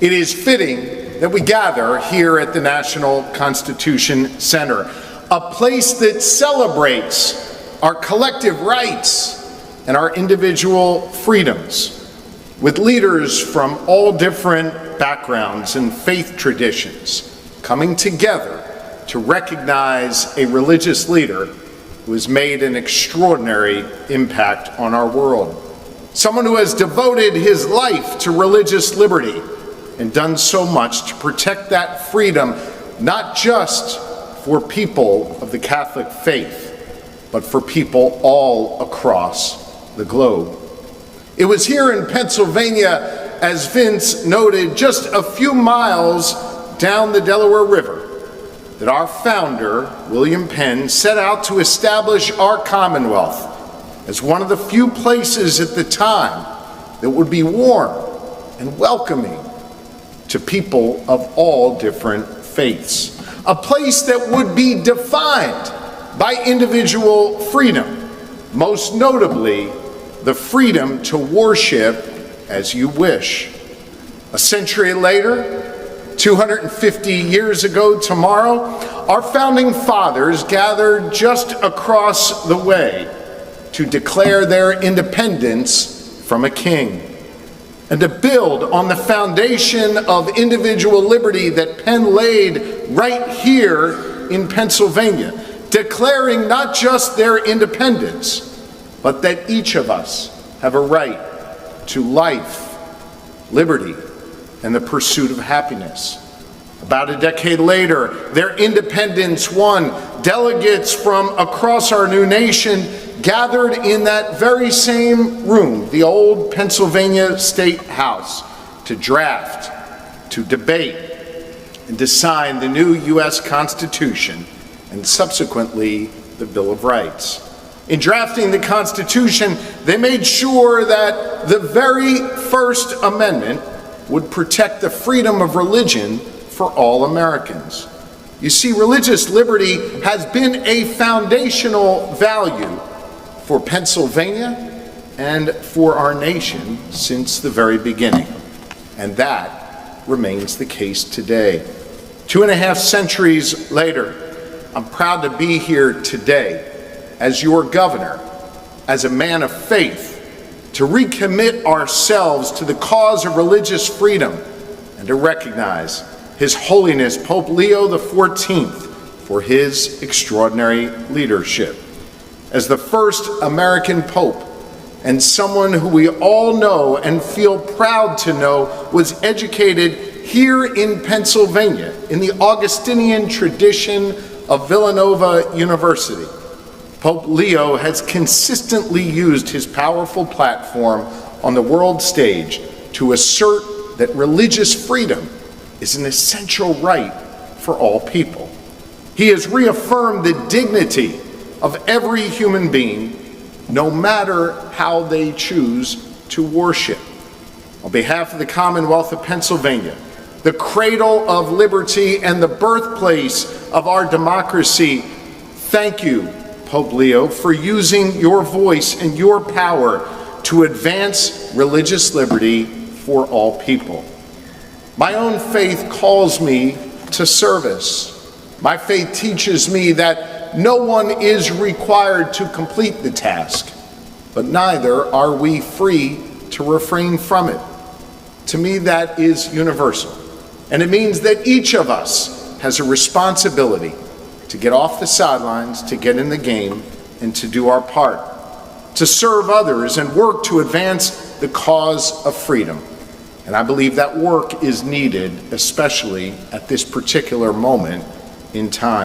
It is fitting that we gather here at the National Constitution Center, a place that celebrates our collective rights and our individual freedoms, with leaders from all different backgrounds and faith traditions coming together to recognize a religious leader who has made an extraordinary impact on our world. Someone who has devoted his life to religious liberty and done so much to protect that freedom, not just for people of the Catholic faith, but for people all across the globe. It was here in Pennsylvania, as Vince noted, just a few miles down the Delaware River, that our founder, William Penn, set out to establish our Commonwealth as one of the few places at the time that would be warm and welcoming to people of all different faiths. A place that would be defined by individual freedom, most notably the freedom to worship as you wish. A century later, 250 years ago tomorrow, our founding fathers gathered just across the way to declare their independence from a king and to build on the foundation of individual liberty that Penn laid right here in Pennsylvania, declaring not just their independence, but that each of us have a right to life, liberty, and the pursuit of happiness. About a decade later, their independence won. Delegates from across our new nation gathered in that very same room, the old Pennsylvania State House, to draft, to debate, and to sign the new U.S. Constitution and subsequently the Bill of Rights. In drafting the Constitution, they made sure that the very First Amendment would protect the freedom of religion for all Americans. You see, religious liberty has been a foundational value for Pennsylvania and for our nation since the very beginning, and that remains the case today. 2.5 centuries later, I'm proud to be here today as your governor, as a man of faith, to recommit ourselves to the cause of religious freedom and to recognize His Holiness Pope Leo XIV for his extraordinary leadership. As the first American Pope, and someone who we all know and feel proud to know was educated here in Pennsylvania in the Augustinian tradition of Villanova University, Pope Leo has consistently used his powerful platform on the world stage to assert that religious freedom is an essential right for all people. He has reaffirmed the dignity of every human being, no matter how they choose to worship. On behalf of the Commonwealth of Pennsylvania, the cradle of liberty and the birthplace of our democracy, thank you, Pope Leo, for using your voice and your power to advance religious liberty for all people. My own faith calls me to service. My faith teaches me that no one is required to complete the task, but neither are we free to refrain from it. To me, that is universal, and it means that each of us has a responsibility to get off the sidelines, to get in the game, and to do our part, to serve others and work to advance the cause of freedom. And I believe that work is needed, especially at this particular moment in time.